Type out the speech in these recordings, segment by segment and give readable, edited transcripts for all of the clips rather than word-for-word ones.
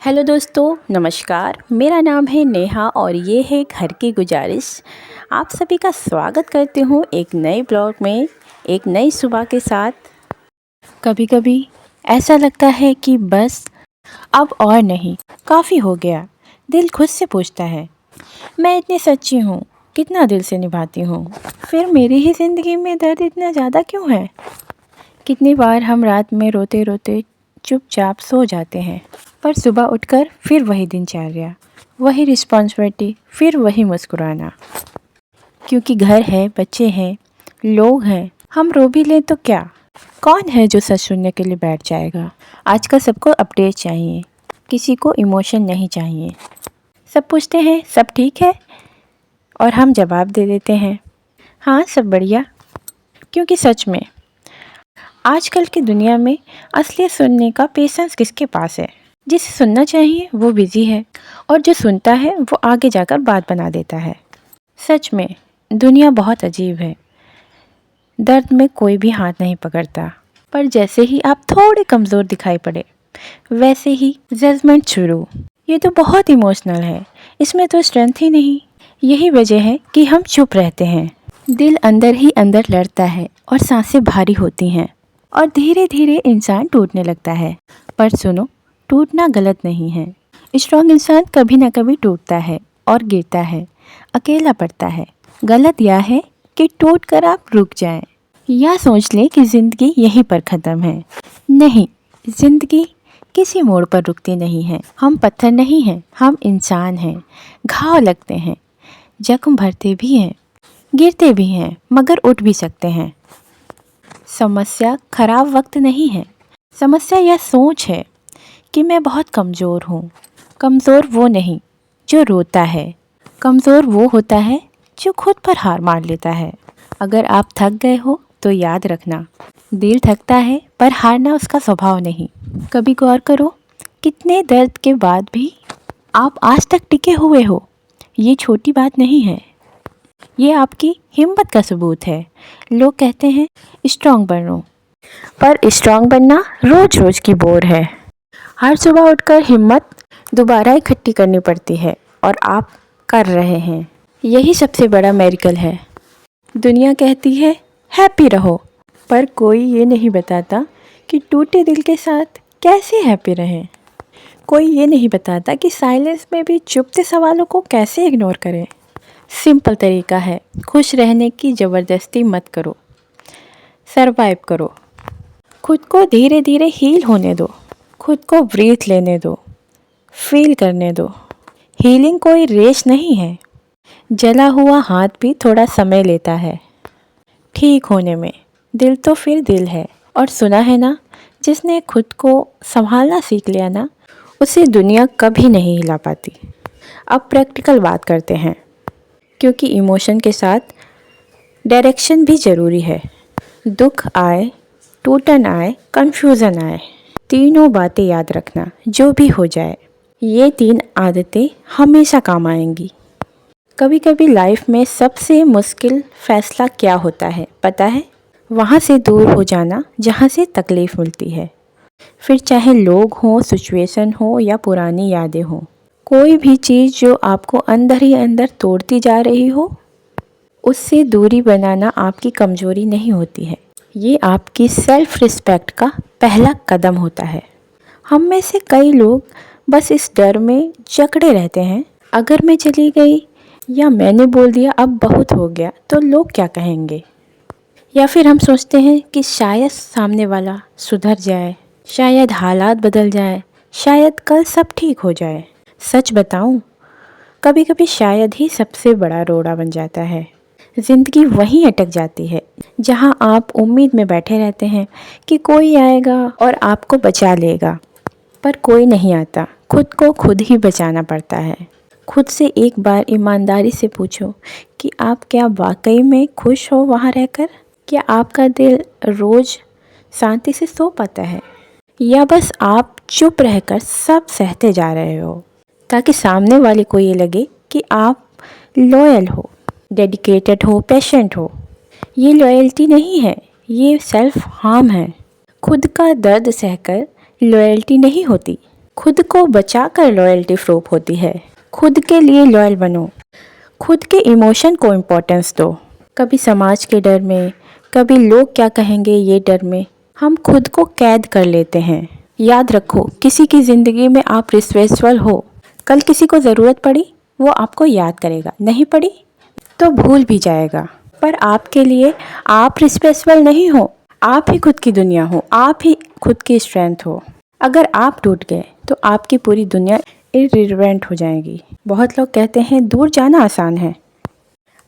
Hello दोस्तों, नमस्कार। मेरा नाम है नेहा और ये है घर की गुजारिश। आप सभी का स्वागत करती हूँ एक नए ब्लॉग में, एक नई सुबह के साथ। कभी कभी ऐसा लगता है कि बस अब और नहीं, काफ़ी हो गया। दिल खुद से पूछता है, मैं इतनी सच्ची हूँ, कितना दिल से निभाती हूँ, फिर मेरी ही ज़िंदगी में दर्द इतना ज़्यादा क्यों है। कितनी बार हम रात में रोते रोते चुपचाप सो जाते हैं, पर सुबह उठकर फिर वही दिनचर्या, वही रिस्पॉन्सिबिलिटी, फिर वही मुस्कुराना। क्योंकि घर है, बच्चे हैं, लोग हैं। हम रो भी लें तो क्या, कौन है जो सच सुनने के लिए बैठ जाएगा। आजकल सबको अपडेट चाहिए, किसी को इमोशन नहीं चाहिए। सब पूछते हैं सब ठीक है, और हम जवाब दे देते हैं हाँ सब बढ़िया। क्योंकि सच में आजकल की दुनिया में असलियत सुनने का पेशेंस किसके पास है। जिसे सुनना चाहिए वो बिजी है, और जो सुनता है वो आगे जाकर बात बना देता है। सच में दुनिया बहुत अजीब है। दर्द में कोई भी हाथ नहीं पकड़ता, पर जैसे ही आप थोड़े कमज़ोर दिखाई पड़े वैसे ही जजमेंट शुरू। ये तो बहुत इमोशनल है, इसमें तो स्ट्रेंथ ही नहीं। यही वजह है कि हम चुप रहते हैं। दिल अंदर ही अंदर लड़ता है और सांसें भारी होती हैं, और धीरे धीरे इंसान टूटने लगता है। पर सुनो, टूटना गलत नहीं है। स्ट्रॉन्ग इंसान कभी ना कभी टूटता है और गिरता है, अकेला पड़ता है। गलत यह है कि टूट कर आप रुक जाएं, या सोच लें कि ज़िंदगी यहीं पर ख़त्म है। नहीं, ज़िंदगी किसी मोड़ पर रुकती नहीं है। हम पत्थर नहीं हैं, हम इंसान हैं। घाव लगते हैं, जख्म भरते भी हैं, गिरते भी हैं, मगर उठ भी सकते हैं। समस्या खराब वक्त नहीं है, समस्या यह सोच है कि मैं बहुत कमज़ोर हूँ। कमज़ोर वो नहीं जो रोता है, कमज़ोर वो होता है जो खुद पर हार मान लेता है। अगर आप थक गए हो तो याद रखना, दिल थकता है पर हारना उसका स्वभाव नहीं। कभी गौर करो, कितने दर्द के बाद भी आप आज तक टिके हुए हो। ये छोटी बात नहीं है, ये आपकी हिम्मत का सबूत है। लोग कहते हैं स्ट्रॉन्ग बनो, पर स्ट्रॉन्ग बनना रोज रोज की बोर है। हर सुबह उठकर हिम्मत दोबारा इकट्ठी करनी पड़ती है, और आप कर रहे हैं। यही सबसे बड़ा मेरिकल है। दुनिया कहती है हैप्पी रहो, पर कोई ये नहीं बताता कि टूटे दिल के साथ कैसे हैप्पी रहें। कोई ये नहीं बताता कि साइलेंस में भी चुपते सवालों को कैसे इग्नोर करें। सिंपल तरीका है, खुश रहने की ज़बरदस्ती मत करो, सरवाइव करो। खुद को धीरे धीरे हील होने दो, खुद को ब्रीथ लेने दो, फील करने दो। हीलिंग कोई रेस नहीं है। जला हुआ हाथ भी थोड़ा समय लेता है ठीक होने में। दिल तो फिर दिल है। और सुना है ना, जिसने खुद को संभालना सीख लिया ना, उसे दुनिया कभी नहीं हिला पाती। अब प्रैक्टिकल बात करते हैं, क्योंकि इमोशन के साथ डायरेक्शन भी ज़रूरी है। दुख आए, टूटन आए, कन्फ्यूज़न आए, तीनों बातें याद रखना। जो भी हो जाए, ये 3 आदतें हमेशा काम आएंगी। कभी कभी लाइफ में सबसे मुश्किल फ़ैसला क्या होता है पता है? वहाँ से दूर हो जाना जहाँ से तकलीफ़ मिलती है। फिर चाहे लोग हों, सिचुएशन हो, या पुरानी यादें हों, कोई भी चीज़ जो आपको अंदर ही अंदर तोड़ती जा रही हो, उससे दूरी बनाना आपकी कमज़ोरी नहीं होती है। ये आपकी सेल्फ़ रिस्पेक्ट का पहला कदम होता है। हम में से कई लोग बस इस डर में जकड़े रहते हैं, अगर मैं चली गई या मैंने बोल दिया अब बहुत हो गया तो लोग क्या कहेंगे। या फिर हम सोचते हैं कि शायद सामने वाला सुधर जाए, शायद हालात बदल जाए, शायद कल सब ठीक हो जाए। सच बताऊं, कभी कभी शायद ही सबसे बड़ा रोड़ा बन जाता है। ज़िंदगी वहीं अटक जाती है जहां आप उम्मीद में बैठे रहते हैं कि कोई आएगा और आपको बचा लेगा, पर कोई नहीं आता। खुद को खुद ही बचाना पड़ता है। खुद से एक बार ईमानदारी से पूछो कि आप क्या वाकई में खुश हो वहाँ रहकर? क्या आपका दिल रोज़ शांति से सो पाता है, या बस आप चुप रहकर सब सहते जा रहे हो ताकि सामने वाले को ये लगे कि आप लॉयल हो, डेडिकेटेड हो, पेशेंट हो? ये लॉयल्टी नहीं है, ये सेल्फ हार्म है। खुद का दर्द सहकर लॉयल्टी नहीं होती। खुद को बचाकर लॉयल्टी प्रूफ होती है। खुद के लिए लॉयल बनो। खुद के इमोशन को इम्पोर्टेंस दो। कभी समाज के डर में, कभी लोग क्या कहेंगे ये डर में हम खुद को कैद कर लेते हैं। याद रखो, किसी की ज़िंदगी में आप रिस्पेक्टफुल हो, कल किसी को ज़रूरत पड़ी वो आपको याद करेगा, नहीं पड़ी तो भूल भी जाएगा। पर आपके लिए आप रिस्पेक्टफुल नहीं हो, आप ही खुद की दुनिया हो, आप ही खुद की स्ट्रेंथ हो। अगर आप टूट गए तो आपकी पूरी दुनिया इर्रिलेवेंट हो जाएगी। बहुत लोग कहते हैं दूर जाना आसान है,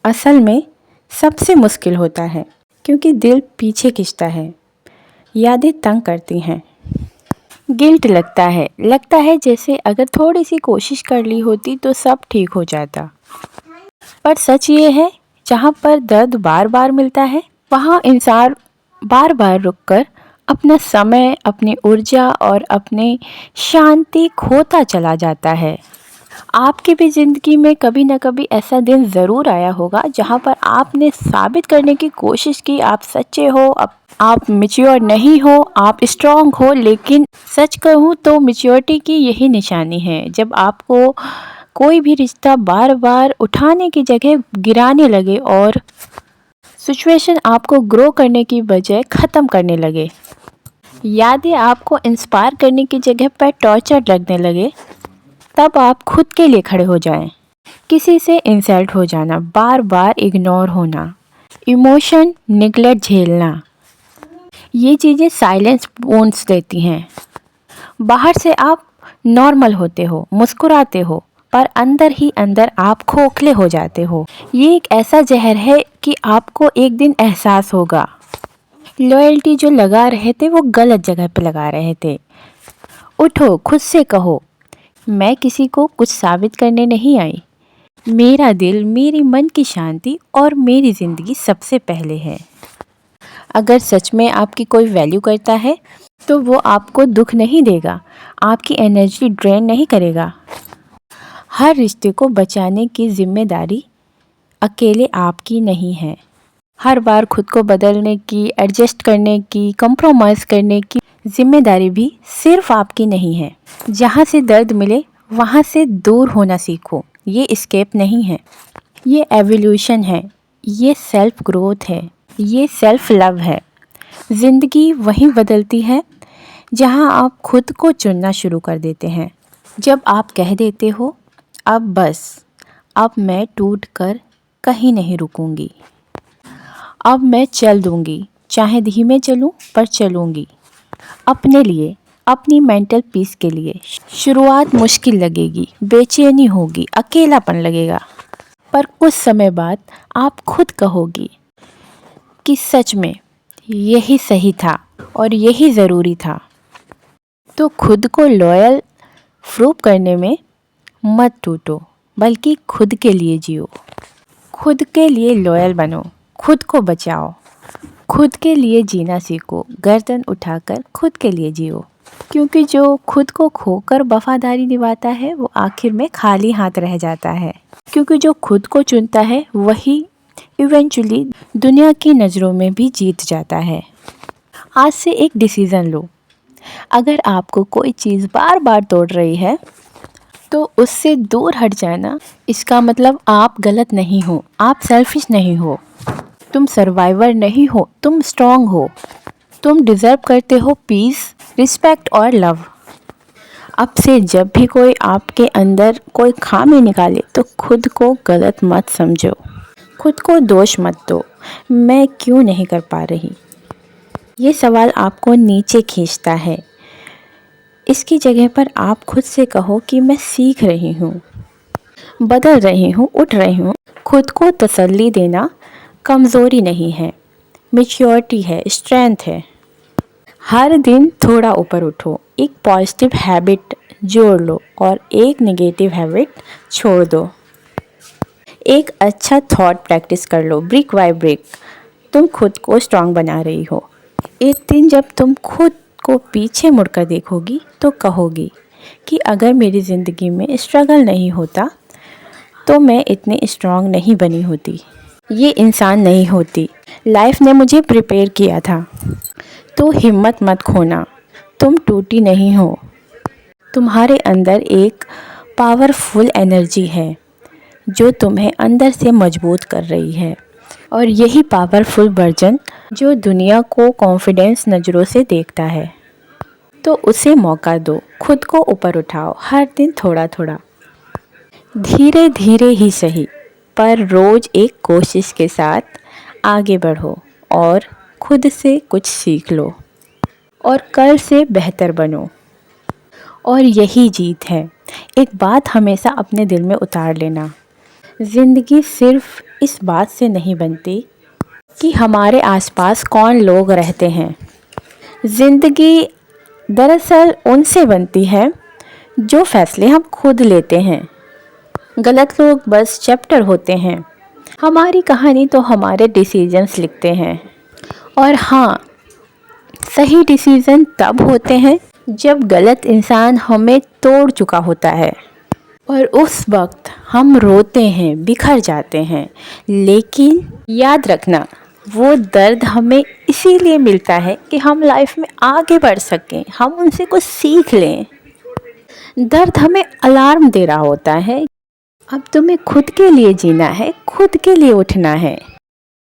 असल में सबसे मुश्किल होता है, क्योंकि दिल पीछे खींचता है, यादें तंग करती हैं, गिल्ट लगता है जैसे अगर थोड़ी सी कोशिश कर ली होती तो सब ठीक हो जाता। पर सच ये है, जहाँ पर दर्द बार बार मिलता है वहाँ इंसान बार बार रुककर अपना समय, अपनी ऊर्जा और अपनी शांति खोता चला जाता है। आपकी भी ज़िंदगी में कभी न कभी ऐसा दिन ज़रूर आया होगा जहाँ पर आपने साबित करने की कोशिश की आप सच्चे हो, आप मैच्योर नहीं हो, आप स्ट्रांग हो। लेकिन सच कहूँ तो मैच्योरिटी की यही निशानी है, जब आपको कोई भी रिश्ता बार बार उठाने की जगह गिराने लगे और सिचुएशन आपको ग्रो करने की बजाय ख़त्म करने लगे। यादें आपको इंस्पायर करने की जगह पर टॉर्चर लगने लगे, तब आप खुद के लिए खड़े हो जाएं। किसी से इंसल्ट हो जाना, बार बार इग्नोर होना, इमोशन निगलेक्ट झेलना, ये चीज़ें साइलेंस वुंड्स देती हैं। बाहर से आप नॉर्मल होते हो, मुस्कुराते हो, पर अंदर ही अंदर आप खोखले हो जाते हो। ये एक ऐसा जहर है कि आपको एक दिन एहसास होगा। लॉयल्टी जो लगा रहे थे वो गलत जगह पे लगा रहे थे। उठो, खुद से कहो, मैं किसी को कुछ साबित करने नहीं आई। मेरा दिल, मेरी मन की शांति और मेरी ज़िंदगी सबसे पहले है। अगर सच में आपकी कोई वैल्यू करता है तो वो आपको दुख नहीं देगा, आपकी एनर्जी ड्रेन नहीं करेगा। हर रिश्ते को बचाने की जिम्मेदारी अकेले आपकी नहीं है। हर बार खुद को बदलने की, एडजस्ट करने की, कंप्रोमाइज़ करने की जिम्मेदारी भी सिर्फ आपकी नहीं है। जहाँ से दर्द मिले वहाँ से दूर होना सीखो। ये एस्केप नहीं है, ये एवोल्यूशन है, ये सेल्फ ग्रोथ है, ये सेल्फ लव है। ज़िंदगी वहीं बदलती है जहाँ आप खुद को चुनना शुरू कर देते हैं। जब आप कह देते हो अब बस, अब मैं टूट कर कहीं नहीं रुकूंगी, अब मैं चल दूंगी, चाहे धीमे चलूं पर चलूंगी, अपने लिए, अपनी मेंटल पीस के लिए। शुरुआत मुश्किल लगेगी, बेचैनी होगी, अकेलापन लगेगा, पर कुछ समय बाद आप खुद कहोगी कि सच में यही सही था और यही ज़रूरी था। तो खुद को लॉयल प्रूव करने में मत टूटो, बल्कि खुद के लिए जियो। खुद के लिए लॉयल बनो, खुद को बचाओ, खुद के लिए जीना सीखो। गर्दन उठाकर खुद के लिए जियो, क्योंकि जो खुद को खोकर वफादारी निभाता है वो आखिर में खाली हाथ रह जाता है। क्योंकि जो खुद को चुनता है वही इवेंचुअली दुनिया की नज़रों में भी जीत जाता है। आज से एक डिसीज़न लो, अगर आपको कोई चीज़ बार बार तोड़ रही है तो उससे दूर हट जाना। इसका मतलब आप गलत नहीं हो, आप सेल्फिश नहीं हो, तुम सर्वाइवर नहीं हो, तुम स्ट्रांग हो। तुम डिज़र्व करते हो पीस, रिस्पेक्ट और लव। अब से जब भी कोई आपके अंदर कोई खामी निकाले तो खुद को गलत मत समझो, खुद को दोष मत दो, मैं क्यों नहीं कर पा रही। ये सवाल आपको नीचे खींचता है। इसकी जगह पर आप खुद से कहो कि मैं सीख रही हूँ, बदल रही हूँ, उठ रही हूँ। खुद को तसल्ली देना कमज़ोरी नहीं है, मैच्योरिटी है, स्ट्रेंथ है। हर दिन थोड़ा ऊपर उठो, एक पॉजिटिव हैबिट जोड़ लो और एक नेगेटिव हैबिट छोड़ दो। एक अच्छा थॉट प्रैक्टिस कर लो, ब्रिक बाय ब्रिक। तुम खुद को स्ट्रांग बना रही हो। एक दिन जब तुम खुद को पीछे मुड़कर देखोगी तो कहोगी कि अगर मेरी ज़िंदगी में स्ट्रगल नहीं होता तो मैं इतनी स्ट्रांग नहीं बनी होती, ये इंसान नहीं होती। लाइफ ने मुझे प्रिपेयर किया था। तो हिम्मत मत खोना, तुम टूटी नहीं हो, तुम्हारे अंदर एक पावरफुल एनर्जी है जो तुम्हें अंदर से मजबूत कर रही है, और यही पावरफुल वर्जन जो दुनिया को कॉन्फिडेंस नज़रों से देखता है। तो उसे मौका दो, खुद को ऊपर उठाओ, हर दिन थोड़ा थोड़ा, धीरे धीरे ही सही, पर रोज़ एक कोशिश के साथ आगे बढ़ो और खुद से कुछ सीख लो और कल से बेहतर बनो। और यही जीत है। एक बात हमेशा अपने दिल में उतार लेना, ज़िंदगी सिर्फ इस बात से नहीं बनती कि हमारे आसपास कौन लोग रहते हैं। ज़िंदगी दरअसल उनसे बनती है जो फ़ैसले हम खुद लेते हैं। गलत लोग बस चैप्टर होते हैं, हमारी कहानी तो हमारे डिसीजंस लिखते हैं। और हाँ, सही डिसीज़न तब होते हैं जब गलत इंसान हमें तोड़ चुका होता है, और उस वक्त हम रोते हैं, बिखर जाते हैं। लेकिन याद रखना, वो दर्द हमें इसीलिए मिलता है कि हम लाइफ में आगे बढ़ सकें, हम उनसे कुछ सीख लें। दर्द हमें अलार्म दे रहा होता है, अब तुम्हें खुद के लिए जीना है, खुद के लिए उठना है।